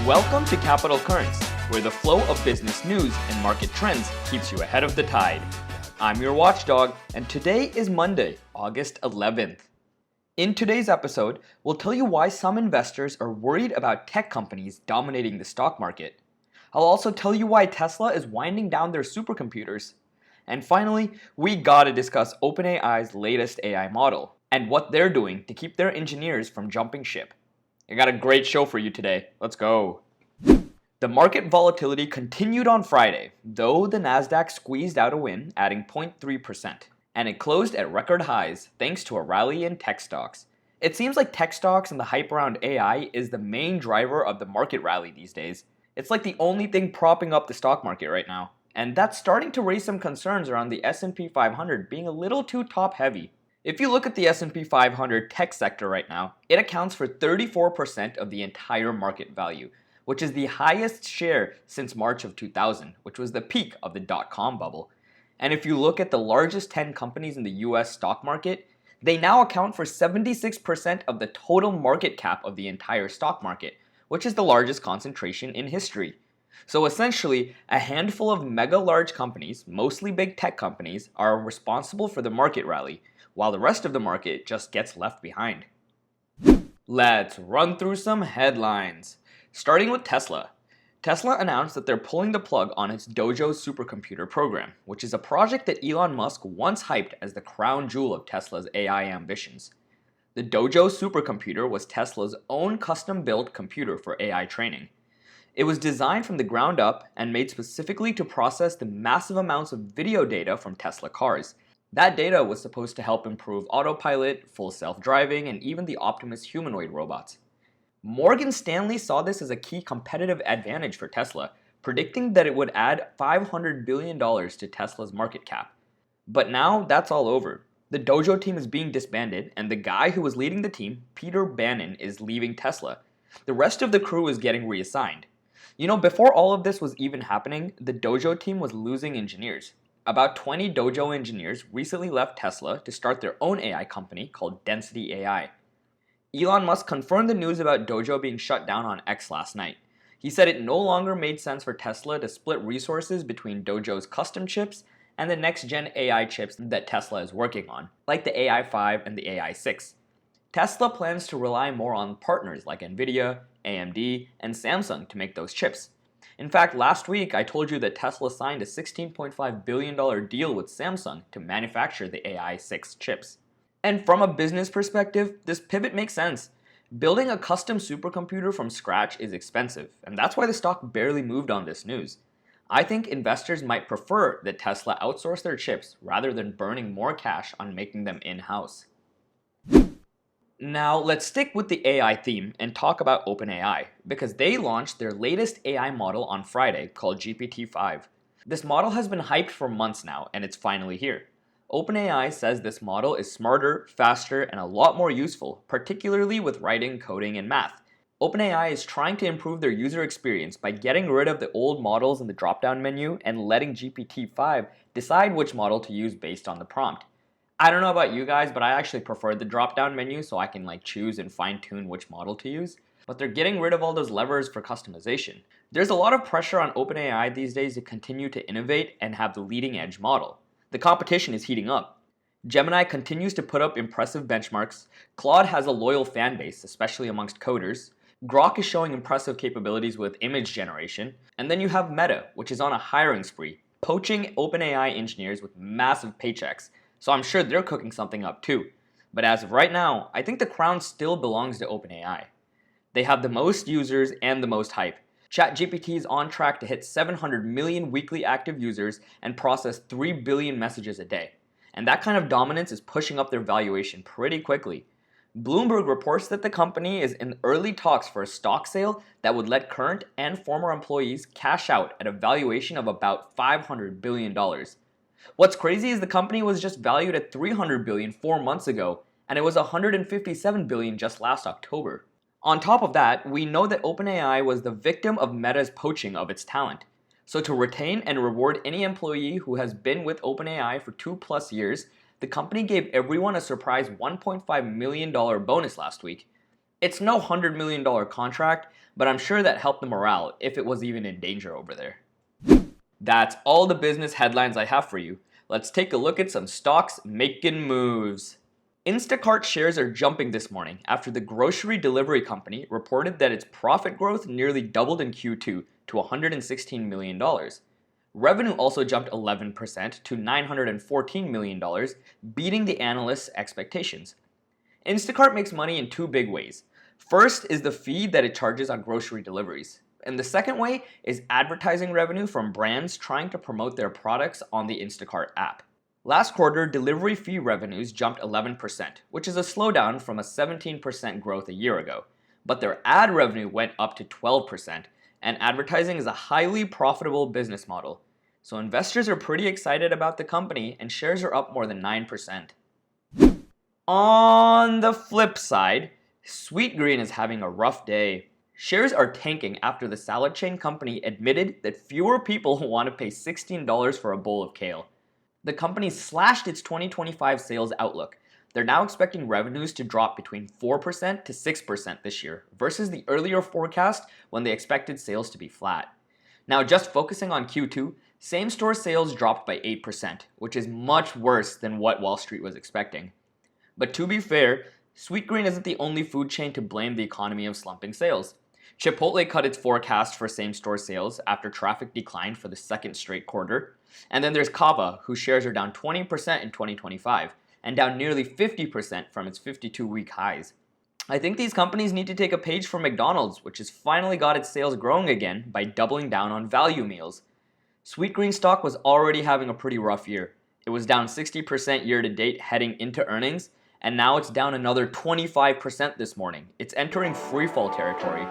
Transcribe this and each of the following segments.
Welcome to Capital Currents, where the flow of business news and market trends keeps you ahead of the tide. I'm your watchdog, and today is Monday, August 11th. In today's episode, we'll tell you why some investors are worried about tech companies dominating the stock market. I'll also tell you why Tesla is winding down their supercomputers. And finally, we gotta discuss OpenAI's latest AI model and what they're doing to keep their engineers from jumping ship. I got a great show for you today. Let's go. The market volatility continued on Friday, though the Nasdaq squeezed out a win, adding 0.3%, and it closed at record highs thanks to a rally in tech stocks. It seems like tech stocks and the hype around AI is the main driver of the market rally these days. It's like the only thing propping up the stock market right now, and that's starting to raise some concerns around the S&P 500 being a little too top-heavy. If you look at the S&P 500 tech sector right now, it accounts for 34% of the entire market value, which is the highest share since March of 2000, which was the peak of the dot-com bubble. And if you look at the largest 10 companies in the US stock market, they now account for 76% of the total market cap of the entire stock market, which is the largest concentration in history. So essentially, a handful of mega-large companies, mostly big tech companies, are responsible for the market rally, while the rest of the market just gets left behind. Let's run through some headlines. Starting with Tesla. Tesla announced that they're pulling the plug on its Dojo supercomputer program, which is a project that Elon Musk once hyped as the crown jewel of Tesla's AI ambitions. The Dojo supercomputer was Tesla's own custom-built computer for AI training. It was designed from the ground up and made specifically to process the massive amounts of video data from Tesla cars. That data was supposed to help improve autopilot, full self-driving, and even the Optimus humanoid robots. Morgan Stanley saw this as a key competitive advantage for Tesla, predicting that it would add $500 billion to Tesla's market cap. But now that's all over. The Dojo team is being disbanded, and the guy who was leading the team, Peter Bannon, is leaving Tesla. The rest of the crew is getting reassigned. Before all of this was even happening, the Dojo team was losing engineers. About 20 Dojo engineers recently left Tesla to start their own AI company called Density AI. Elon Musk confirmed the news about Dojo being shut down on X last night. He said it no longer made sense for Tesla to split resources between Dojo's custom chips and the next-gen AI chips that Tesla is working on, like the AI-5 and the AI-6. Tesla plans to rely more on partners like Nvidia, AMD, and Samsung to make those chips. In fact, last week I told you that Tesla signed a $16.5 billion deal with Samsung to manufacture the AI-6 chips. And from a business perspective, this pivot makes sense. Building a custom supercomputer from scratch is expensive, and that's why the stock barely moved on this news. I think investors might prefer that Tesla outsource their chips rather than burning more cash on making them in-house. Now, let's stick with the AI theme and talk about OpenAI, because they launched their latest AI model on Friday called GPT-5. This model has been hyped for months now, and it's finally here. OpenAI says this model is smarter, faster, and a lot more useful, particularly with writing, coding, and math. OpenAI is trying to improve their user experience by getting rid of the old models in the drop-down menu and letting GPT-5 decide which model to use based on the prompt. I don't know about you guys, but I actually prefer the drop-down menu so I can choose and fine-tune which model to use. But they're getting rid of all those levers for customization. There's a lot of pressure on OpenAI these days to continue to innovate and have the leading-edge model. The competition is heating up. Gemini continues to put up impressive benchmarks. Claude has a loyal fan base, especially amongst coders. Grok is showing impressive capabilities with image generation. And then you have Meta, which is on a hiring spree, poaching OpenAI engineers with massive paychecks. So I'm sure they're cooking something up too. But as of right now, I think the crown still belongs to OpenAI. They have the most users and the most hype. ChatGPT is on track to hit 700 million weekly active users and process 3 billion messages a day. And that kind of dominance is pushing up their valuation pretty quickly. Bloomberg reports that the company is in early talks for a stock sale that would let current and former employees cash out at a valuation of about $500 billion. What's crazy is the company was just valued at $300 billion 4 months ago, and it was $157 billion just last October. On top of that, we know that OpenAI was the victim of Meta's poaching of its talent. So to retain and reward any employee who has been with OpenAI for 2+ years, the company gave everyone a surprise $1.5 million bonus last week. It's no $100 million contract, but I'm sure that helped the morale if it was even in danger over there. That's all the business headlines I have for you. Let's take a look at some stocks making moves. Instacart shares are jumping this morning after the grocery delivery company reported that its profit growth nearly doubled in Q2 to $116 million. Revenue also jumped 11% to $914 million, beating the analysts' expectations. Instacart makes money in two big ways. First is the fee that it charges on grocery deliveries. And the second way is advertising revenue from brands trying to promote their products on the Instacart app. Last quarter, delivery fee revenues jumped 11%, which is a slowdown from a 17% growth a year ago. But their ad revenue went up to 12%, and advertising is a highly profitable business model. So investors are pretty excited about the company, and shares are up more than 9%. On the flip side, Sweetgreen is having a rough day. Shares are tanking after the salad chain company admitted that fewer people want to pay $16 for a bowl of kale. The company slashed its 2025 sales outlook. They're now expecting revenues to drop between 4% to 6% this year, versus the earlier forecast when they expected sales to be flat. Now, just focusing on Q2, same-store sales dropped by 8%, which is much worse than what Wall Street was expecting. But to be fair, Sweetgreen isn't the only food chain to blame the economy of slumping sales. Chipotle cut its forecast for same-store sales after traffic declined for the second straight quarter. And then there's Kava, whose shares are down 20% in 2025, and down nearly 50% from its 52-week highs. I think these companies need to take a page from McDonald's, which has finally got its sales growing again by doubling down on value meals. Sweetgreen stock was already having a pretty rough year. It was down 60% year to date heading into earnings, and now it's down another 25% this morning. It's entering freefall territory.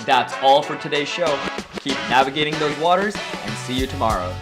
That's all for today's show. Keep navigating those waters, and see you tomorrow.